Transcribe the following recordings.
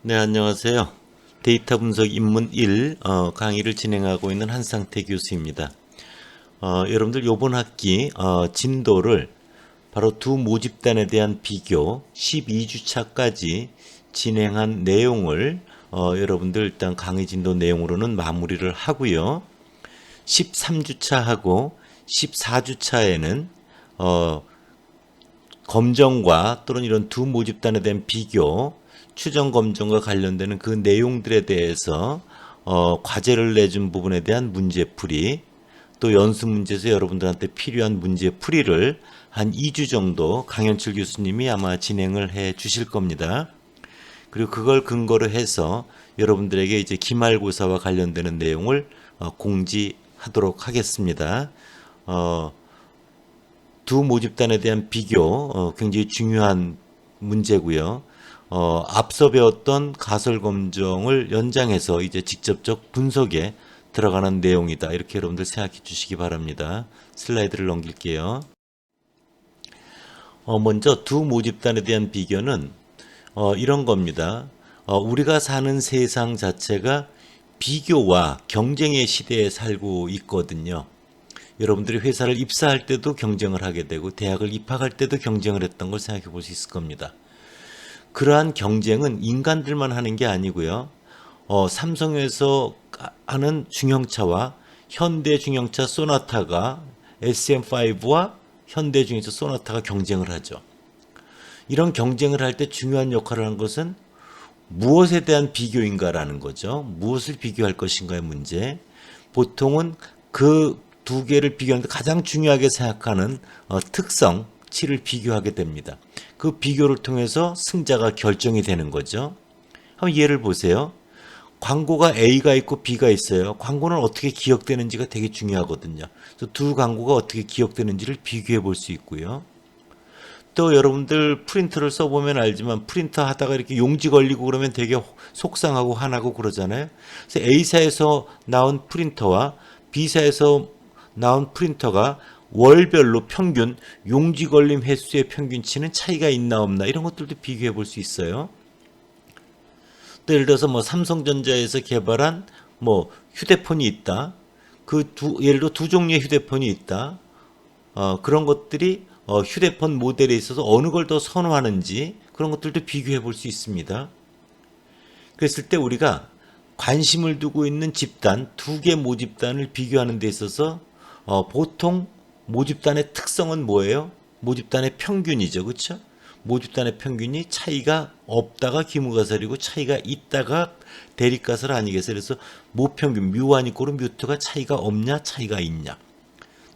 네, 안녕하세요. 데이터 분석 입문 1 강의를 진행하고 있는 한상태 교수입니다. 여러분들 요번 학기 진도를 바로 두 모집단에 대한 비교 12주차까지 진행한 내용을 여러분들 일단 강의 진도 내용으로는 마무리를 하고요. 13주차하고 14주차에는 검정과 또는 이런 두 모집단에 대한 비교, 추정 검정과 관련되는 그 내용들에 대해서 과제를 내준 부분에 대한 문제풀이, 또 연수 문제에서 여러분들한테 필요한 문제풀이를 한 2주 정도 강현철 교수님이 아마 진행을 해 주실 겁니다. 그리고 그걸 근거로 해서 여러분들에게 이제 기말고사와 관련되는 내용을 공지하도록 하겠습니다. 두 모집단에 대한 비교 굉장히 중요한 문제고요. 앞서 배웠던 가설 검정을 연장해서 이제 직접적 분석에 들어가는 내용이다. 이렇게 여러분들 생각해 주시기 바랍니다. 슬라이드를 넘길게요. 먼저 두 모집단에 대한 비교는 이런 겁니다. 우리가 사는 세상 자체가 비교와 경쟁의 시대에 살고 있거든요. 여러분들이 회사를 입사할 때도 경쟁을 하게 되고 대학을 입학할 때도 경쟁을 했던 걸 생각해 볼 수 있을 겁니다. 그러한 경쟁은 인간들만 하는 게 아니고요. 삼성에서 하는 중형차와 현대 중형차 소나타가 SM5와 현대 중형차 소나타가 경쟁을 하죠. 이런 경쟁을 할 때 중요한 역할을 한 것은 무엇에 대한 비교인가라는 거죠. 무엇을 비교할 것인가의 문제. 보통은 그 두 개를 비교하는데 가장 중요하게 생각하는 특성치를 비교하게 됩니다. 그 비교를 통해서 승자가 결정이 되는 거죠. 한번 예를 보세요. 광고가 A가 있고 B가 있어요. 광고는 어떻게 기억되는지가 되게 중요하거든요. 그래서 두 광고가 어떻게 기억되는지를 비교해 볼 수 있고요. 또 여러분들 프린터를 써보면 알지만 프린터 하다가 이렇게 용지 걸리고 그러면 되게 속상하고 화나고 그러잖아요. 그래서 A사에서 나온 프린터와 B사에서 나온 프린터가 월별로 평균 용지 걸림 횟수의 평균치는 차이가 있나 없나 이런 것들도 비교해 볼 수 있어요. 또 예를 들어서 뭐 삼성전자에서 개발한 뭐 휴대폰이 있다. 예를 들어 두 종류의 휴대폰이 있다. 그런 것들이 휴대폰 모델에 있어서 어느 걸 더 선호하는지 그런 것들도 비교해 볼 수 있습니다. 그랬을 때 우리가 관심을 두고 있는 집단, 두 개 모집단을 비교하는 데 있어서 보통 모집단의 특성은 뭐예요? 모집단의 평균이죠. 그렇죠? 모집단의 평균이 차이가 없다가 기무가설이고 차이가 있다가 대립가설 아니겠어요? 그래서 모평균, 뮤1 이꼬르 뮤2가 차이가 없냐, 차이가 있냐.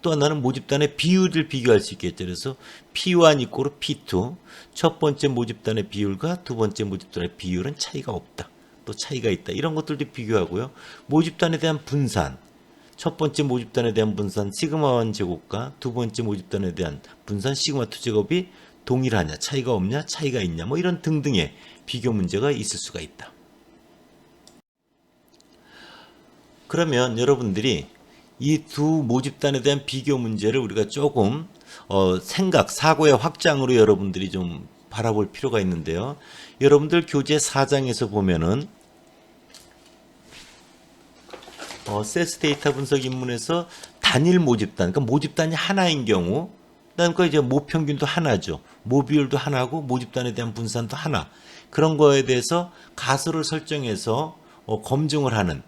또 하나는 모집단의 비율을 비교할 수 있겠죠. 그래서 P1 이꼬르 P2. 첫 번째 모집단의 비율과 두 번째 모집단의 비율은 차이가 없다. 또 차이가 있다. 이런 것들도 비교하고요. 모집단에 대한 분산. 첫 번째 모집단에 대한 분산 시그마1 제곱과 두 번째 모집단에 대한 분산 시그마2 제곱이 동일하냐, 차이가 없냐, 차이가 있냐, 뭐 이런 등등의 비교 문제가 있을 수가 있다. 그러면 여러분들이 이 두 모집단에 대한 비교 문제를 우리가 조금 사고의 확장으로 여러분들이 좀 바라볼 필요가 있는데요. 여러분들 교재 4장에서 보면은 세스 데이터 분석 입문에서 단일 모집단, 그러니까 모집단이 하나인 경우, 그러니까 이제 모평균도 하나죠. 모비율도 하나고 모집단에 대한 분산도 하나. 그런 거에 대해서 가설을 설정해서 검증을 하는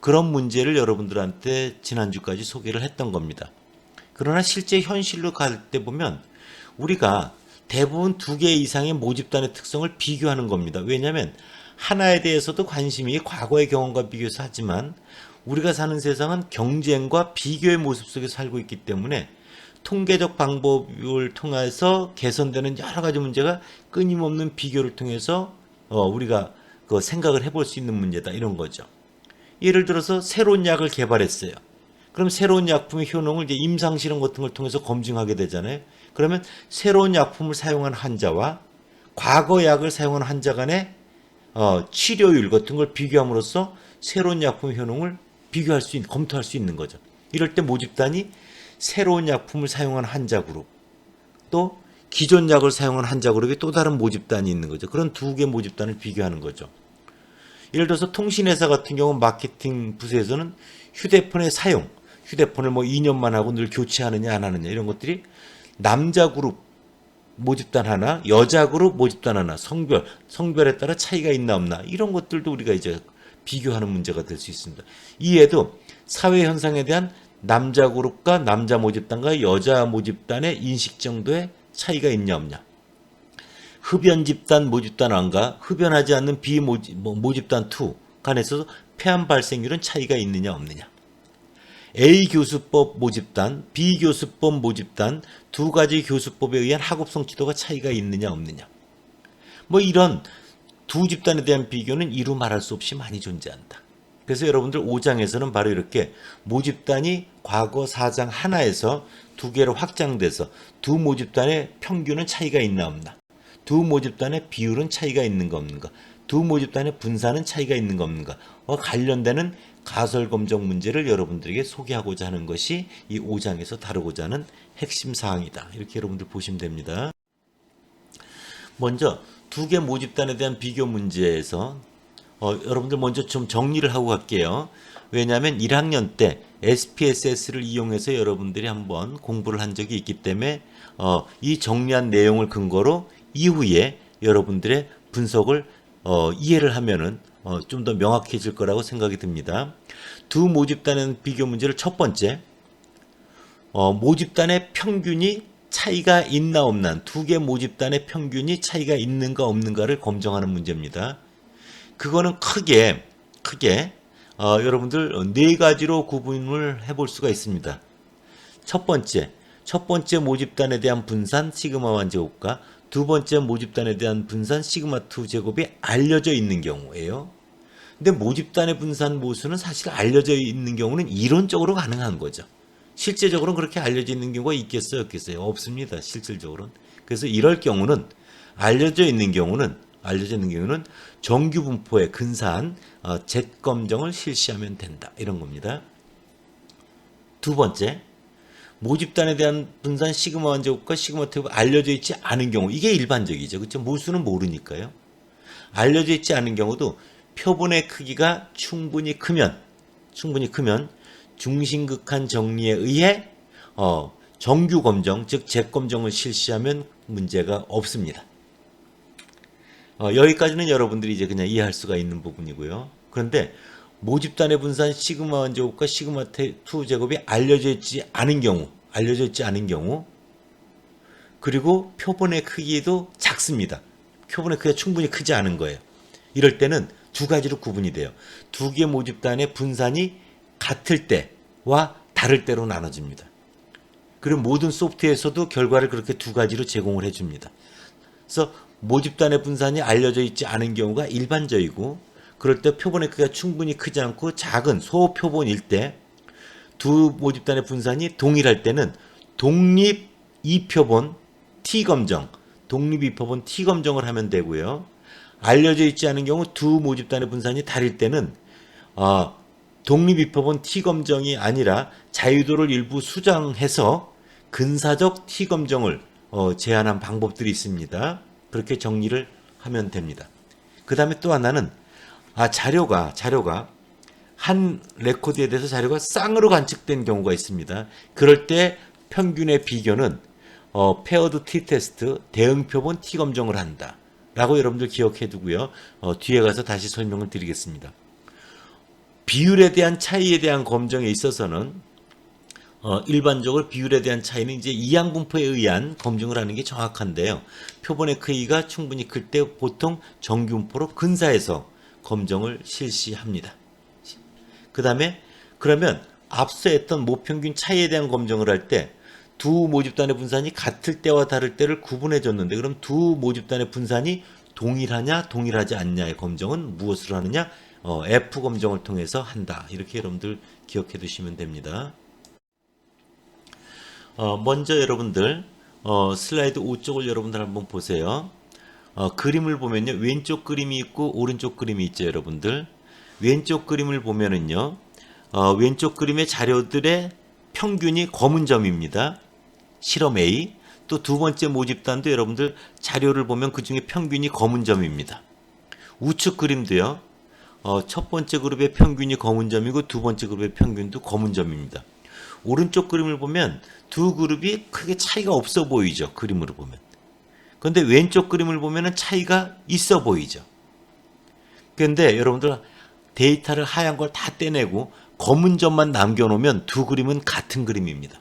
그런 문제를 여러분들한테 지난주까지 소개를 했던 겁니다. 그러나 실제 현실로 갈 때 보면 우리가 대부분 두 개 이상의 모집단의 특성을 비교하는 겁니다. 왜냐하면 하나에 대해서도 관심이 과거의 경험과 비교해서 하지만 우리가 사는 세상은 경쟁과 비교의 모습 속에 살고 있기 때문에 통계적 방법을 통해서 개선되는 여러 가지 문제가 끊임없는 비교를 통해서 우리가 그 생각을 해볼 수 있는 문제다 이런 거죠. 예를 들어서 새로운 약을 개발했어요. 그럼 새로운 약품의 효능을 이제 임상실험 같은 걸 통해서 검증하게 되잖아요. 그러면 새로운 약품을 사용한 환자와 과거 약을 사용한 환자 간의 치료율 같은 걸 비교함으로써 새로운 약품의 효능을 검토할 수 있는 거죠. 이럴 때 모집단이 새로운 약품을 사용한 환자 그룹, 또 기존 약을 사용한 환자 그룹이 또 다른 모집단이 있는 거죠. 그런 두 개 모집단을 비교하는 거죠. 예를 들어서 통신회사 같은 경우 마케팅 부서에서는 휴대폰의 사용, 휴대폰을 뭐 2년만 하고 늘 교체하느냐 안 하느냐 이런 것들이 남자 그룹 모집단 하나, 여자 그룹 모집단 하나, 성별에 따라 차이가 있나 없나 이런 것들도 우리가 이제 비교하는 문제가 될 수 있습니다. 이에도 사회 현상에 대한 남자 그룹과 남자 모집단과 여자 모집단의 인식 정도의 차이가 있냐 없냐. 흡연 집단 모집단과 흡연하지 않는 비모집단 2 간에서 폐암 발생률은 차이가 있느냐 없느냐. A 교수법 모집단, B 교수법 모집단 두 가지 교수법에 의한 학업 성취도가 차이가 있느냐 없느냐. 뭐 이런 두 집단에 대한 비교는 이루 말할 수 없이 많이 존재한다. 그래서 여러분들 5장에서는 바로 이렇게 모집단이 과거 4장 하나에서 두 개로 확장돼서 두 모집단의 평균은 차이가 있나 없나. 두 모집단의 비율은 차이가 있는가 없는가. 두 모집단의 분산은 차이가 있는가 없는가. 관련되는 가설검정 문제를 여러분들에게 소개하고자 하는 것이 이 5장에서 다루고자 하는 핵심 사항이다. 이렇게 여러분들 보시면 됩니다. 먼저 두 개 모집단에 대한 비교 문제에서 여러분들 먼저 좀 정리를 하고 갈게요. 왜냐하면 1학년 때 SPSS를 이용해서 여러분들이 한번 공부를 한 적이 있기 때문에 이 정리한 내용을 근거로 이후에 여러분들의 분석을 이해를 하면은 좀 더 명확해질 거라고 생각이 듭니다. 두 모집단의 비교 문제를 첫 번째, 모집단의 평균이 차이가 있나 없나, 두 개 모집단의 평균이 차이가 있는가 없는가를 검증하는 문제입니다. 그거는 크게 여러분들 네 가지로 구분을 해볼 수가 있습니다. 첫 번째 모집단에 대한 분산 시그마 1 제곱과 두 번째 모집단에 대한 분산 시그마 2 제곱이 알려져 있는 경우예요. 근데 모집단의 분산 모수는 사실 알려져 있는 경우는 이론적으로 가능한 거죠. 실제적으로는 그렇게 알려져 있는 경우가 있겠어요, 없겠어요? 없습니다, 실질적으로는. 그래서 이럴 경우는 알려져 있는 경우는 정규 분포의 근사한 재검정을 실시하면 된다. 이런 겁니다. 두 번째, 모집단에 대한 분산 시그마 1 제곱과 시그마 2가 알려져 있지 않은 경우, 이게 일반적이죠. 그렇죠? 모수는 모르니까요. 알려져 있지 않은 경우도 표본의 크기가 충분히 크면 중심극한 정리에 의해 정규 검정, 즉 재검정을 실시하면 문제가 없습니다. 여기까지는 여러분들이 이제 그냥 이해할 수가 있는 부분이고요. 그런데 모집단의 분산 시그마 1 제곱과 시그마 2 제곱이 알려져 있지 않은 경우, 그리고 표본의 크기도 작습니다. 표본의 크기가 충분히 크지 않은 거예요. 이럴 때는 두 가지로 구분이 돼요. 두 개 모집단의 분산이 같을 때와 다를 때로 나눠집니다. 그리고 모든 소프트웨어에서도 결과를 그렇게 두 가지로 제공을 해줍니다. 그래서 모집단의 분산이 알려져 있지 않은 경우가 일반적이고, 그럴 때 표본의 크기가 충분히 크지 않고 작은 소표본일 때, 두 모집단의 분산이 동일할 때는 독립 2표본 T검정, T검정을 하면 되고요. 알려져 있지 않은 경우 두 모집단의 분산이 다를 때는 독립 2표본 T검정이 아니라 자유도를 일부 수정해서 근사적 T검정을 제한한 방법들이 있습니다. 그렇게 정리를 하면 됩니다. 그 다음에 또 하나는 자료가 한 레코드에 대해서 자료가 쌍으로 관측된 경우가 있습니다. 그럴 때 평균의 비교는 페어드 T테스트, 대응표본 T검정을 한다 라고 여러분들 기억해 두고요. 뒤에 가서 다시 설명을 드리겠습니다. 비율에 대한 차이에 대한 검정에 있어서는 일반적으로 비율에 대한 차이는 이제 이항분포에 의한 검증을 하는 게 정확한데요. 표본의 크기가 충분히 클 때 보통 정규분포로 근사해서 검정을 실시합니다. 그 다음에 그러면 앞서 했던 모평균 차이에 대한 검정을 할 때 두 모집단의 분산이 같을 때와 다를 때를 구분해 줬는데, 그럼 두 모집단의 분산이 동일하냐 동일하지 않냐의 검정은 무엇으로 하느냐? F 검정을 통해서 한다. 이렇게 여러분들 기억해 두시면 됩니다. 먼저 여러분들 슬라이드 5쪽을 여러분들 한번 보세요. 그림을 보면요, 왼쪽 그림이 있고 오른쪽 그림이 있죠. 여러분들 왼쪽 그림을 보면은요, 왼쪽 그림의 자료들의 평균이 검은 점입니다. 실험 A. 또 두 번째 모집단도 여러분들 자료를 보면 그 중에 평균이 검은 점입니다. 우측 그림도요, 첫 번째 그룹의 평균이 검은 점이고 두 번째 그룹의 평균도 검은 점입니다. 오른쪽 그림을 보면 두 그룹이 크게 차이가 없어 보이죠. 그림으로 보면. 그런데 왼쪽 그림을 보면 차이가 있어 보이죠. 그런데 여러분들 데이터를 하얀 걸 다 떼내고 검은 점만 남겨놓으면 두 그림은 같은 그림입니다.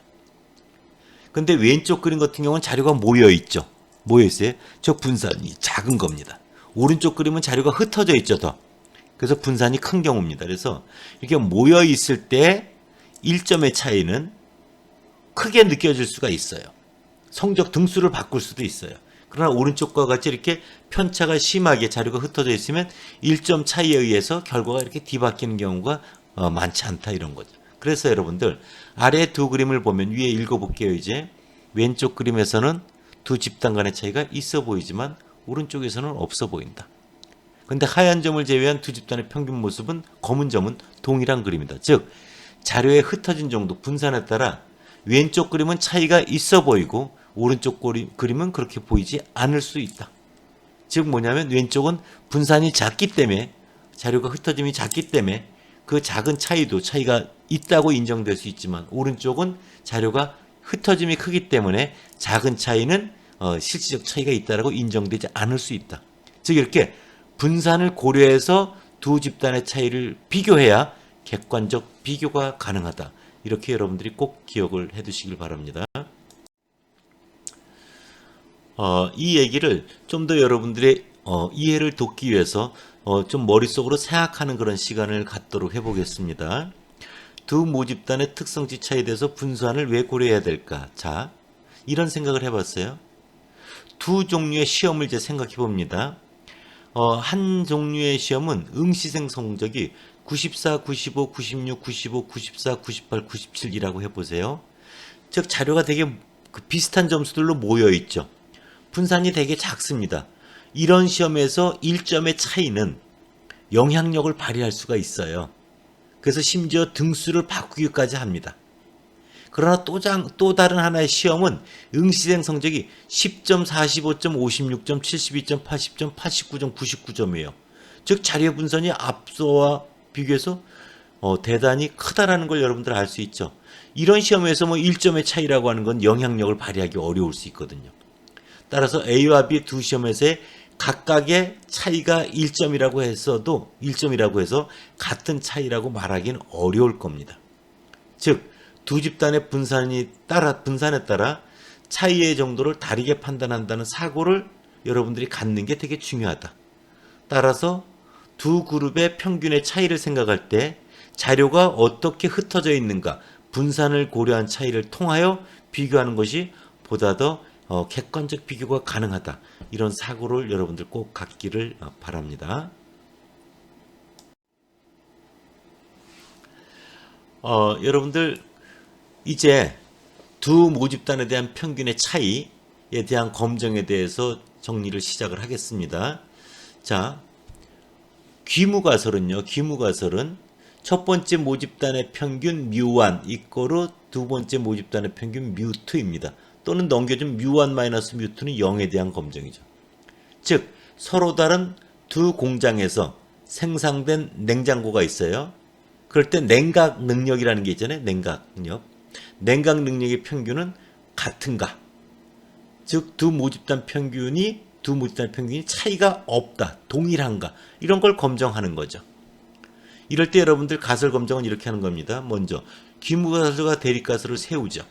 근데 왼쪽 그림 같은 경우는 자료가 모여있죠. 모여있어요. 저 분산이 작은 겁니다. 오른쪽 그림은 자료가 흩어져 있죠. 더. 그래서 분산이 큰 경우입니다. 그래서 이렇게 모여있을 때 1점의 차이는 크게 느껴질 수가 있어요. 성적 등수를 바꿀 수도 있어요. 그러나 오른쪽과 같이 이렇게 편차가 심하게 자료가 흩어져 있으면 1점 차이에 의해서 결과가 이렇게 뒤바뀌는 경우가 많지 않다 이런 거죠. 그래서 여러분들 아래 두 그림을 보면 위에 읽어볼게요. 이제 왼쪽 그림에서는 두 집단 간의 차이가 있어 보이지만 오른쪽에서는 없어 보인다. 근데 하얀 점을 제외한 두 집단의 평균 모습은 검은 점은 동일한 그림이다. 즉 자료의 흩어진 정도 분산에 따라 왼쪽 그림은 차이가 있어 보이고 오른쪽 그림은 그렇게 보이지 않을 수 있다. 즉 뭐냐면 왼쪽은 분산이 작기 때문에 자료가 흩어짐이 작기 때문에 그 작은 차이도 차이가 있다고 인정될 수 있지만 오른쪽은 자료가 흩어짐이 크기 때문에 작은 차이는 실질적 차이가 있다고 인정되지 않을 수 있다. 즉 이렇게 분산을 고려해서 두 집단의 차이를 비교해야 객관적 비교가 가능하다. 이렇게 여러분들이 꼭 기억을 해 두시길 바랍니다. 이 얘기를 좀 더 여러분들의 이해를 돕기 위해서 좀 머릿속으로 생각하는 그런 시간을 갖도록 해보겠습니다. 두 모집단의 특성치 차이에 대해서 분산을 왜 고려해야 될까? 자, 이런 생각을 해봤어요. 두 종류의 시험을 이제 생각해 봅니다. 한 종류의 시험은 응시생 성적이 94, 95, 96, 95, 94, 98, 97이라고 해보세요. 즉 자료가 되게 비슷한 점수들로 모여있죠. 분산이 되게 작습니다. 이런 시험에서 1점의 차이는 영향력을 발휘할 수가 있어요. 그래서 심지어 등수를 바꾸기까지 합니다. 그러나 또 다른 하나의 시험은 응시생 성적이 10점, 45점, 56점, 72점, 80점, 89점, 99점이에요. 즉 자료 분산이 앞서와 비교해서 대단히 크다라는 걸 여러분들 알 수 있죠. 이런 시험에서 1점의 차이라고 하는 건 영향력을 발휘하기 어려울 수 있거든요. 따라서 A와 B 두 시험에서의 각각의 차이가 1점이라고 해서 같은 차이라고 말하기는 어려울 겁니다. 즉 두 집단의 분산에 따라 차이의 정도를 다르게 판단한다는 사고를 여러분들이 갖는 게 되게 중요하다. 따라서 두 그룹의 평균의 차이를 생각할 때 자료가 어떻게 흩어져 있는가 분산을 고려한 차이를 통하여 비교하는 것이 보다 더 객관적 비교가 가능하다. 이런 사고를 여러분들 꼭 갖기를 바랍니다. 여러분들 이제 두 모집단에 대한 평균의 차이에 대한 검정에 대해서 정리를 시작을 하겠습니다. 자, 귀무가설은 첫 번째 모집단의 평균 뮤1 이꼬르 두 번째 모집단의 평균 뮤2입니다. 또는 넘겨준 뮤1 마이너스 뮤2는 0에 대한 검정이죠. 즉 서로 다른 두 공장에서 생산된 냉장고가 있어요. 그럴 때 냉각 능력이라는 게 있잖아요. 냉각 능력의 평균은 같은가? 즉 두 모집단 평균이 차이가 없다. 동일한가? 이런 걸 검정하는 거죠. 이럴 때 여러분들 가설 검정은 이렇게 하는 겁니다. 먼저 귀무가설과 대립가설을 세우죠.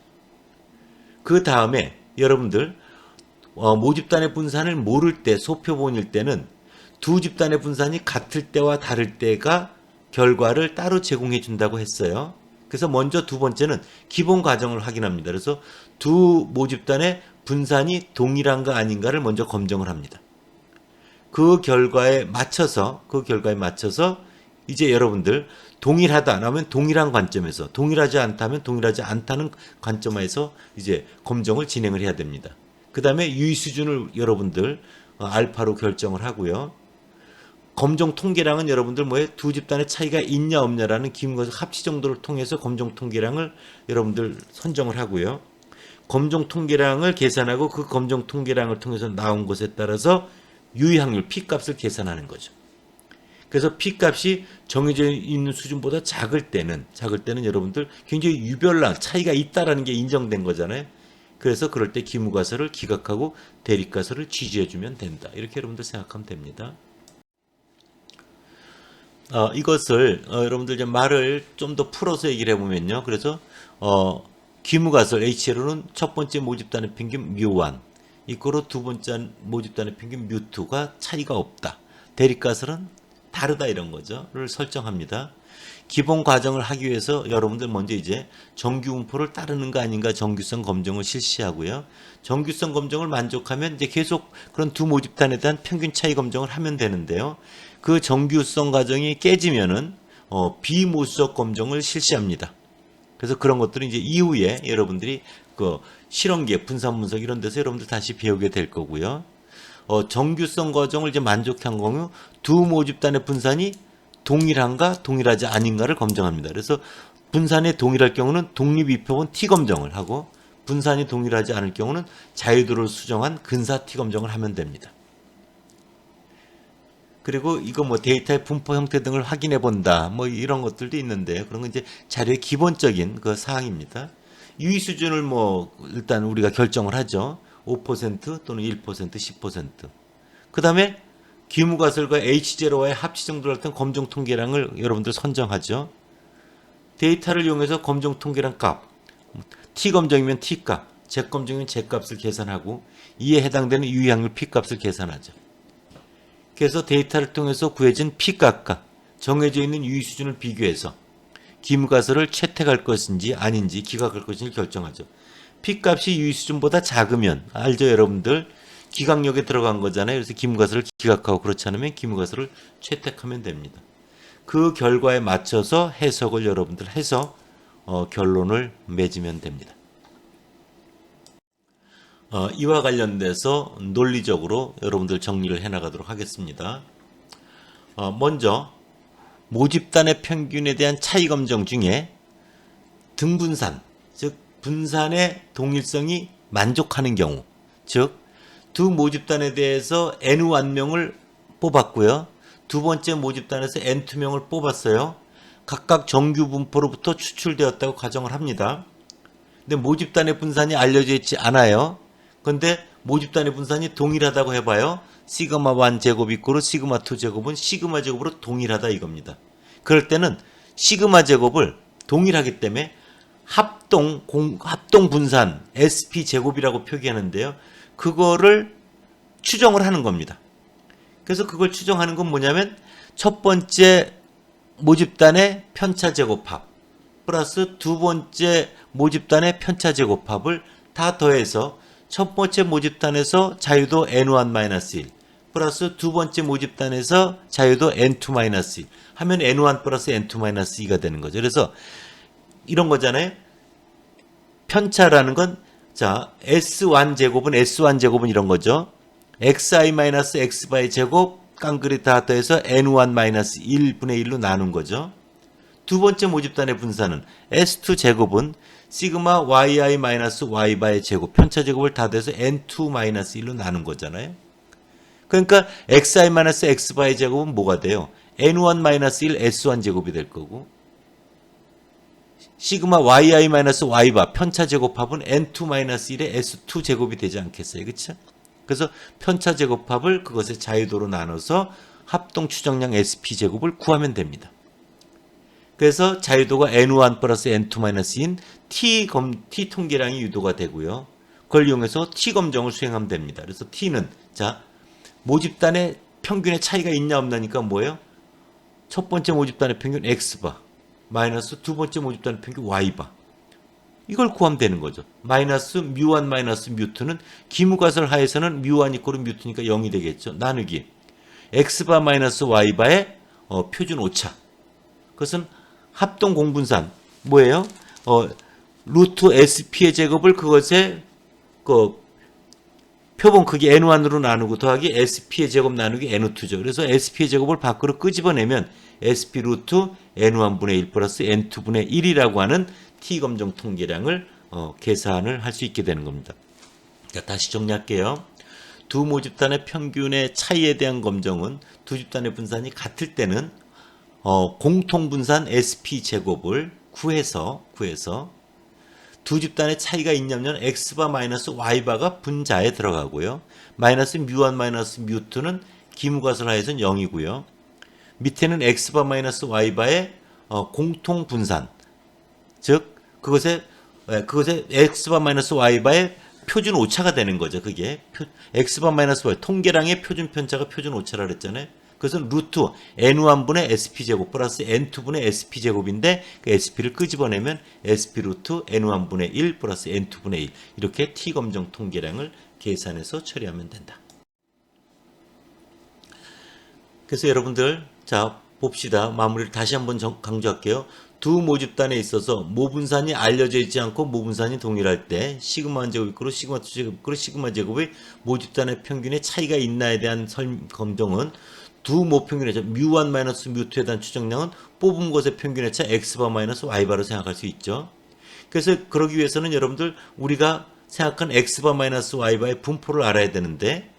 그 다음에 여러분들 모집단의 분산을 모를 때 소표본일 때는 두 집단의 분산이 같을 때와 다를 때가 결과를 따로 제공해 준다고 했어요. 그래서 먼저 두 번째는 기본 과정을 확인합니다. 그래서 두 모집단의 분산이 동일한가 아닌가를 먼저 검정을 합니다. 그 결과에 맞춰서 이제 여러분들 동일하다라면 동일한 관점에서, 동일하지 않다면 동일하지 않다는 관점에서 이제 검정을 진행을 해야 됩니다. 그 다음에 유의 수준을 여러분들 알파로 결정을 하고요. 검정 통계량은 여러분들 두 집단의 차이가 있냐 없냐라는 기문과적 합치 정도를 통해서 검정 통계량을 여러분들 선정을 하고요. 검정 통계량을 계산하고 그 검정 통계량을 통해서 나온 것에 따라서 유의 확률 P값을 계산하는 거죠. 그래서 P값이 정해져 있는 수준보다 작을 때는 여러분들 굉장히 유별난 차이가 있다라는 게 인정된 거잖아요. 그래서 그럴 때 기무가설을 기각하고 대립가설을 지지해주면 된다. 이렇게 여러분들 생각하면 됩니다. 이것을 여러분들 이제 말을 좀 더 풀어서 얘기를 해보면요. 그래서 기무가설 HLO는 첫 번째 모집단의 평균 뮤1 이거로 두 번째 모집단의 평균 뮤2가 차이가 없다. 대립가설은 다르다 이런 거죠.를 설정합니다. 기본 과정을 하기 위해서 여러분들 먼저 이제 정규 분포를 따르는 거 아닌가 정규성 검증을 실시하고요. 정규성 검증을 만족하면 이제 계속 그런 두 모집단에 대한 평균 차이 검증을 하면 되는데요. 그 정규성 과정이 깨지면은 비모수적 검증을 실시합니다. 그래서 그런 것들은 이제 이후에 여러분들이 그 실험기에 분산 분석 이런 데서 여러분들 다시 배우게 될 거고요. 정규성 과정을 이제 만족한 경우 두 모집단의 분산이 동일한가 동일하지 아닌가를 검증합니다. 그래서 분산이 동일할 경우는 독립이표본 T 검증을 하고 분산이 동일하지 않을 경우는 자유도를 수정한 근사 T 검증을 하면 됩니다. 그리고 이거 뭐 데이터의 분포 형태 등을 확인해 본다. 뭐 이런 것들도 있는데요. 그런 건 이제 자료의 기본적인 그 사항입니다. 유의 수준을 뭐 일단 우리가 결정을 하죠. 5% 또는 1%, 10%. 그 다음에 기무가설과 H0와의 합치 정도를 할 때 검정 통계량을 여러분들 선정하죠. 데이터를 이용해서 검정 통계량 값, T 검정이면 T 값, Z 검정이면 Z 값을 계산하고 이에 해당되는 유의 확률 P 값을 계산하죠. 그래서 데이터를 통해서 구해진 P 값과 정해져 있는 유의 수준을 비교해서 기무가설을 채택할 것인지 아닌지 기각할 것인지 결정하죠. P 값이 유의 수준보다 작으면 알죠 여러분들? 기각력에 들어간 거잖아요. 그래서 기무가설을 기각하고 그렇지 않으면 기무가설을 채택하면 됩니다. 그 결과에 맞춰서 해석을 여러분들 해서 결론을 맺으면 됩니다. 이와 관련돼서 논리적으로 여러분들 정리를 해나가도록 하겠습니다. 먼저 모집단의 평균에 대한 차이 검정 중에 등분산, 즉 분산의 동일성이 만족하는 경우, 즉 두 모집단에 대해서 N1명을 뽑았고요. 두 번째 모집단에서 N2명을 뽑았어요. 각각 정규 분포로부터 추출되었다고 가정을 합니다. 근데 모집단의 분산이 알려져 있지 않아요. 근데 모집단의 분산이 동일하다고 해봐요. 시그마 1 제곱 이꼬르 시그마 2 제곱은 시그마 제곱으로 동일하다 이겁니다. 그럴 때는 시그마 제곱을 동일하기 때문에 합동 분산 SP 제곱이라고 표기하는데요. 그거를 추정을 하는 겁니다. 그래서 그걸 추정하는 건 뭐냐면 첫 번째 모집단의 편차 제곱합 플러스 두 번째 모집단의 편차 제곱합을 다 더해서 첫 번째 모집단에서 자유도 N1-1 플러스 두 번째 모집단에서 자유도 N2-1 하면 N1 플러스 N2-2가 되는 거죠. 그래서 이런 거잖아요. 편차라는 건 자, S1 제곱은 S1 제곱은 이런 거죠. xi-xy 제곱 깡그리 다 더해서 n1-1분의 1로 나눈 거죠. 두 번째 모집단의 분산은 S2 제곱은 시그마 yi-y바의 제곱 편차 제곱을 다 더해서 n2-1로 나눈 거잖아요. 그러니까 xi-xy 제곱은 뭐가 돼요? n1-1 S1 제곱이 될 거고 시그마 yi-y바 편차 제곱합은 n2-1의 s2 제곱이 되지 않겠어요? 그렇죠? 그래서 편차 제곱합을 그것의 자유도로 나눠서 합동 추정량 sp 제곱을 구하면 됩니다. 그래서 자유도가 n1 플러스 n2-2인 t 통계량이 유도가 되고요. 그걸 이용해서 t 검정을 수행하면 됩니다. 그래서 t는 자 모집단의 평균의 차이가 있냐 없냐니까 뭐예요? 첫 번째 모집단의 평균 x바 마이너스 두 번째 모집단의 평균 y바 이걸 구하면 되는 거죠. 마이너스 뮤1 마이너스 뮤2는 기무가설 하에서는 뮤1 이꼬르 뮤2니까 0이 되겠죠. 나누기 x바 마이너스 y바의 표준 오차 그것은 합동 공분산 뭐예요? 루트 sp의 제곱을 그것의 표본 크기 n1으로 나누고 더하기 sp의 제곱 나누기 n2죠. 그래서 sp의 제곱을 밖으로 끄집어내면 sp 루트 n1분의 1 플러스 n2분의 1이라고 하는 t검정 통계량을 계산을 할 수 있게 되는 겁니다. 다시 정리할게요. 두 모집단의 평균의 차이에 대한 검정은 두 집단의 분산이 같을 때는 공통분산 SP 제곱을 구해서 두 집단의 차이가 있냐면 x바 마이너스 y바가 분자에 들어가고요. 마이너스 뮤1 마이너스 뮤2는 기무가설 하에서는 0이고요. 밑에는 x바 마이너스 y바의 공통분산, 즉 그것의 x바 마이너스 y바의 표준 오차가 되는 거죠. 그게 x바 마이너스 y 통계량의 표준 편차가 표준 오차라 그랬잖아요. 그것은 루트 n1분의 sp제곱 플러스 n2분의 sp제곱인데 그 sp를 끄집어내면 sp 루트 n1분의 1 플러스 n2분의 1 이렇게 t검정 통계량을 계산해서 처리하면 된다. 그래서 여러분들 자 봅시다. 마무리를 다시 한번 강조할게요. 두 모집단에 있어서 모분산이 알려져 있지 않고 모분산이 동일할 때 시그마 제곱이 있고 시그마 2 제곱이 있고 시그마 제곱이 모집단의 평균의 차이가 있나에 대한 검정은 두 모평균의 차 뮤1 마이너스 뮤2에 대한 추정량은 뽑은 것의 평균의 차 x바 마이너스 y바로 생각할 수 있죠. 그래서 그러기 위해서는 여러분들 우리가 생각한 x바 마이너스 y바의 분포를 알아야 되는데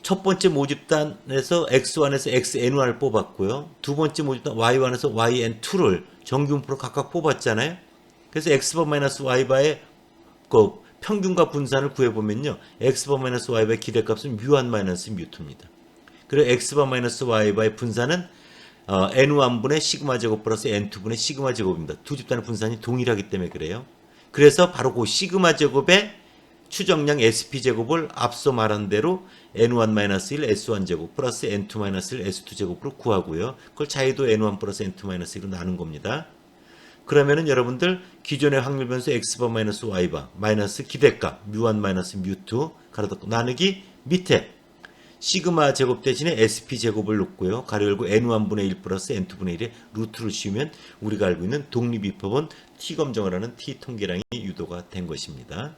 첫 번째 모집단에서 x1에서 xn1을 뽑았고요. 두 번째 모집단 y1에서 yn2를 정규분포로 각각 뽑았잖아요. 그래서 x바 마이너스 y바의 그 평균과 분산을 구해보면요. x바 마이너스 y바의 기대값은 뮤1 마이너스 뮤2입니다. 그리고 x바 마이너스 y바의 분산은 n1분의 시그마 제곱 플러스 n2분의 시그마 제곱입니다. 두 집단의 분산이 동일하기 때문에 그래요. 그래서 바로 그 시그마 제곱의 추정량 sp제곱을 앞서 말한 대로 n1-1 s1제곱 플러스 n2-1 s2제곱으로 구하고요. 그걸 자유도 n1 플러스 n2-1로 나눈 겁니다. 그러면은 여러분들 기존의 확률 변수 x바 마이너스 y바 마이너스 기대값 뮤1 마이너스 뮤2 가로 닫고 나누기 밑에 시그마 제곱 대신에 sp 제곱을 놓고요. 가로 열고 n1분의 1 플러스 n2분의 1의 루트를 씌우면 우리가 알고 있는 독립입법은 t 검정을 하는 t 통계량이 유도가 된 것입니다.